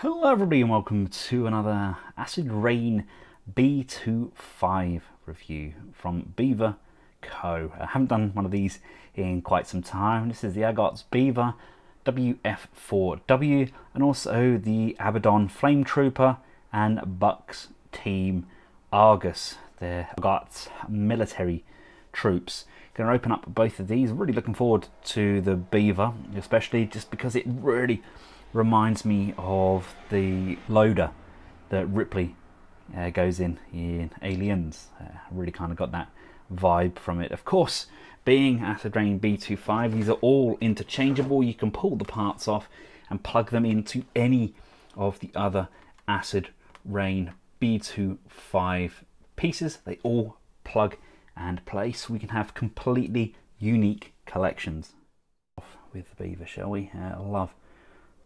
Hello everybody and welcome to another Acid Rain B2FIVE review from Beaver Co. I haven't done one of these in quite some time. This is the ARGUS Beaver WF4w and also the Abaddon Flame Trooper and Bucks Team Argus. They're ARGUS military troops. Going to open up both of these. Really looking forward to the Beaver, especially just because it really reminds me of the loader that Ripley goes in Aliens. Really kind of got that vibe from it. Of course, being Acid Rain B2FIVE, these are all interchangeable. You can pull the parts off and plug them into any of the other Acid Rain B2FIVE pieces. They all plug and play, so we can have completely unique collections. Off with the Beaver, shall we? I love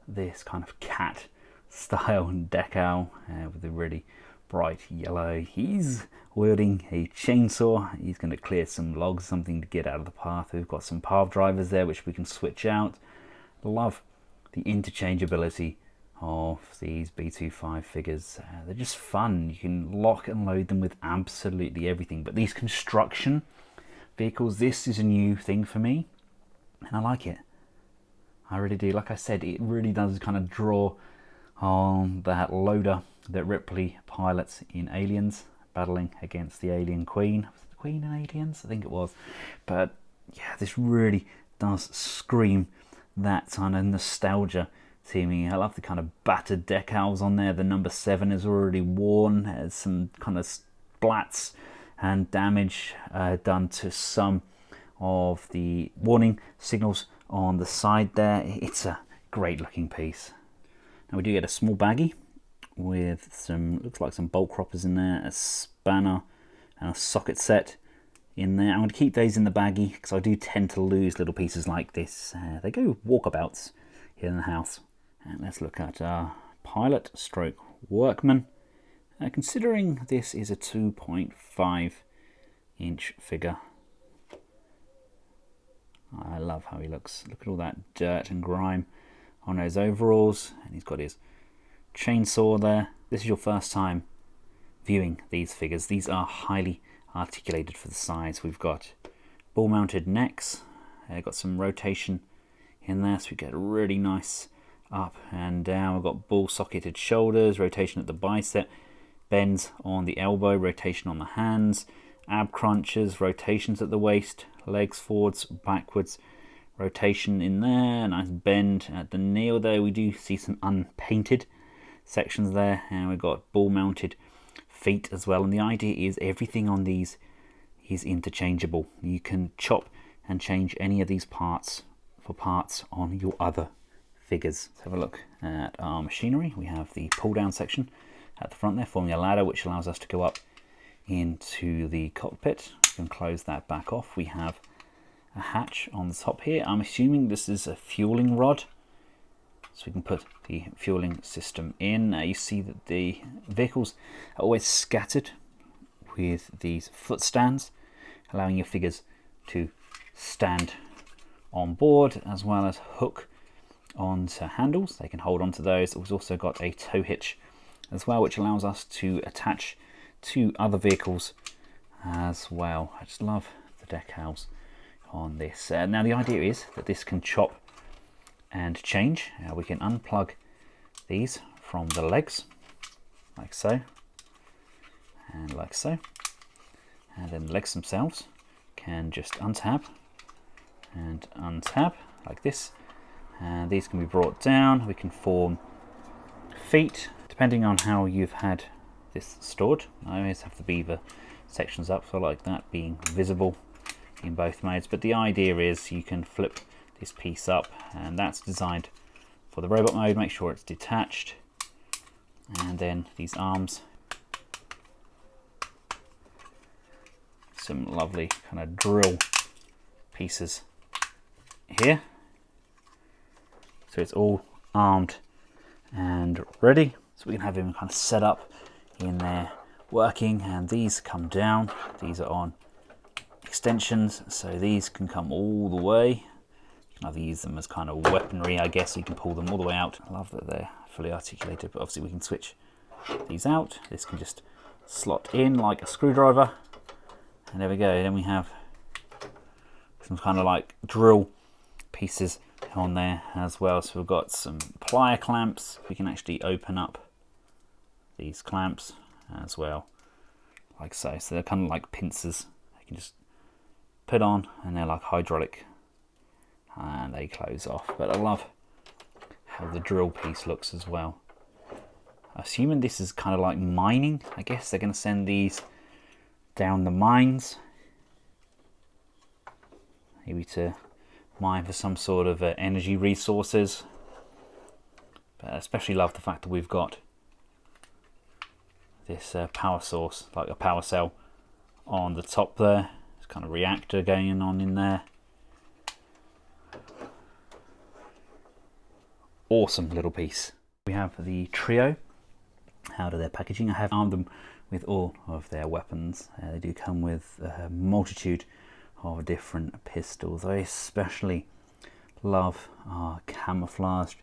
this kind of cat style decal with a really bright yellow. He's wielding a chainsaw. He's going to clear some logs, something to get out of the path. We've got some path drivers there which we can switch out. Love the interchangeability of these B2FIVE figures. They're just fun. You can lock and load them with absolutely everything. But these construction vehicles, this is a new thing for me and I like it. I really do. Like I said, it really does kind of draw on that loader that Ripley pilots in Aliens, battling against the alien queen. Was it the queen in Aliens? I think it was. But yeah, this really does scream that kind of nostalgia to me. I love the kind of battered decals on there. The number 7 is already worn. There's some kind of splats and damage done to some of the warning signals on the side there. It's a great looking piece. Now we do get a small baggie with some, looks like some bolt croppers in there, a spanner and a socket set in there. I'm going to keep those in the baggie because I do tend to lose little pieces like this. They go walkabouts here in the house. And let's look at our pilot stroke workman. Considering this is a 2.5 inch figure, I love how he looks. Look at all that dirt and grime on those overalls. And he's got his chainsaw there. This is your first time viewing these figures. These are highly articulated for the size. We've got ball mounted necks. Got some rotation in there, so we get a really nice up and down. We've got ball socketed shoulders, rotation at the bicep, bends on the elbow, rotation on the hands, ab crunches, rotations at the waist, legs forwards, backwards, rotation in there, nice bend at the knee, although we do see some unpainted sections there. And we've got ball mounted feet as well, and the idea is everything on these is interchangeable. You can chop and change any of these parts for parts on your other figures. Let's have a look at our machinery. We have the pull down section at the front there, forming a ladder which allows us to go up into the cockpit. We can close that back off. We have a hatch on the top here. I'm assuming this is a fueling rod, so we can put the fueling system in. You see that the vehicles are always scattered with these foot stands, allowing your figures to stand on board as well as hook onto handles. They can hold onto those. We've also got a tow hitch as well, which allows us to attach to other vehicles as well. I just love the decals on this. Now the idea is that this can chop and change. We can unplug these from the legs like so and like so, and then the legs themselves can just untab and untab like this, and these can be brought down. We can form feet depending on how you've had this stored. I always have the Beaver sections up, so I like that being visible in both modes. But the idea is you can flip this piece up, and that's designed for the robot mode. Make sure it's detached, and then these arms, some lovely kind of drill pieces here, so it's all armed and ready, so we can have him kind of set up in there working. And these come down, these are on extensions, so these can come all the way. You can either use them as kind of weaponry, I guess. You can pull them all the way out. I love that they're fully articulated, but obviously we can switch these out. This can just slot in like a screwdriver, and there we go. Then we have some kind of like drill pieces on there as well. So we've got some plier clamps. We can actually open up these clamps as well, like so. So they're kind of like pincers. You can just put on, and they're like hydraulic, and they close off. But I love how the drill piece looks as well. Assuming this is kind of like mining, I guess they're going to send these down the mines, maybe to mine for some sort of energy resources. But I especially love the fact that we've got this power source, like a power cell on the top there. There's kind of reactor going on in there. Awesome little piece. We have the trio out of their packaging. I have armed them with all of their weapons. They do come with a multitude of different pistols. I especially love our camouflaged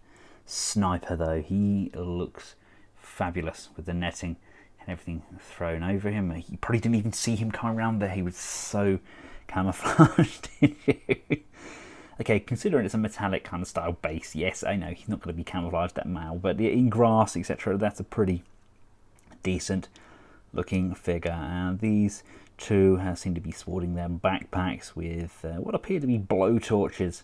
sniper though. He looks fabulous with the netting and everything thrown over him. You probably didn't even see him come around there. He was so camouflaged. Okay, considering it's a metallic kind of style base, yes, I know he's not going to be camouflaged that mal, but in grass, etc., that's a pretty decent looking figure. And these two seem to be sporting their backpacks with what appear to be blowtorches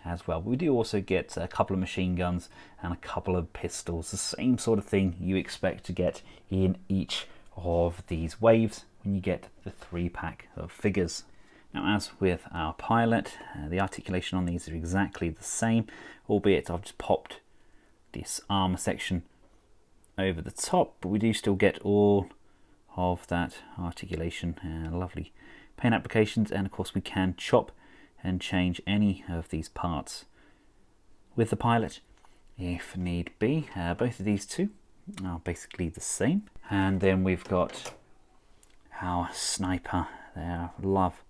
as well. But we do also get a couple of machine guns and a couple of pistols, the same sort of thing you expect to get in each of these waves when you get the 3-pack of figures. Now, as with our pilot, the articulation on these are exactly the same, albeit I've just popped this armor section over the top, but we do still get all of that articulation and lovely paint applications, and of course we can chop and change any of these parts with the pilot if need be. Both of these two are basically the same. And then we've got our sniper there. I love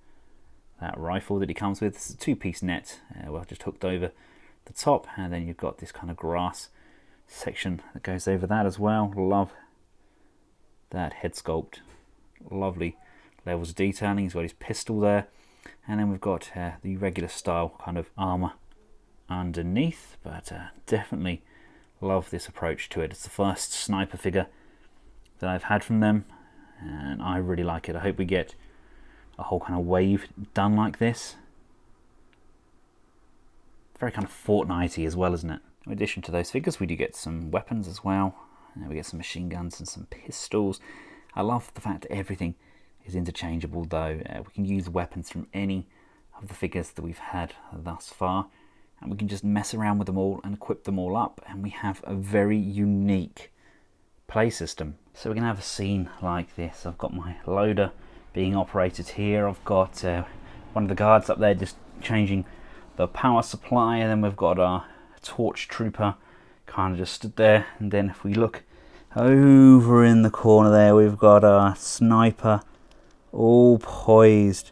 that rifle that he comes with. It's a 2-piece net, well, just hooked over the top, and then you've got this kind of grass section that goes over that as well. Love that head sculpt, lovely levels of detailing. He's got his pistol there, and then we've got the regular style kind of armor underneath, but definitely love this approach to it. It's the first sniper figure that I've had from them, and I really like it. I hope we get a whole kind of wave done like this. Very kind of Fortnite-y as well, isn't it? In addition to those figures, we do get some weapons as well. We get some machine guns and some pistols. I love the fact that everything is interchangeable though. We can use weapons from any of the figures that we've had thus far, and we can just mess around with them all and equip them all up, and we have a very unique play system. So we're going to have a scene like this. I've got my loader being operated here. I've got one of the guards up there just changing the power supply, and then we've got our torch trooper kind of just stood there. And then if we look over in the corner there, we've got our sniper all poised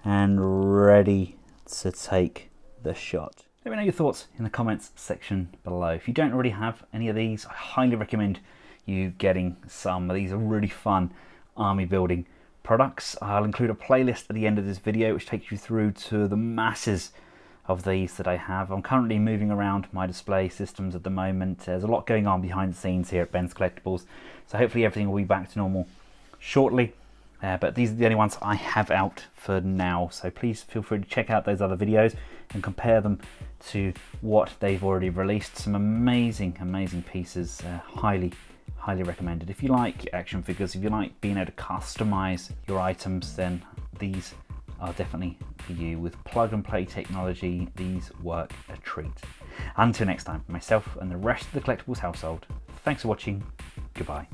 and ready to take the shot. Let me know your thoughts in the comments section below. If you don't already have any of these, I highly recommend you getting some. These are really fun army building products. I'll include a playlist at the end of this video which takes you through to the masses of these that I have. I'm currently moving around my display systems at the moment. There's a lot going on behind the scenes here at Benscollectables, so hopefully everything will be back to normal shortly. But these are the only ones I have out for now, so please feel free to check out those other videos and compare them to what they've already released. Some amazing pieces, highly recommended. If you like action figures, if you like being able to customize your items, then these are definitely for you. With plug and play technology, these work a treat. Until next time, myself and the rest of the Collectables household, thanks for watching. Goodbye.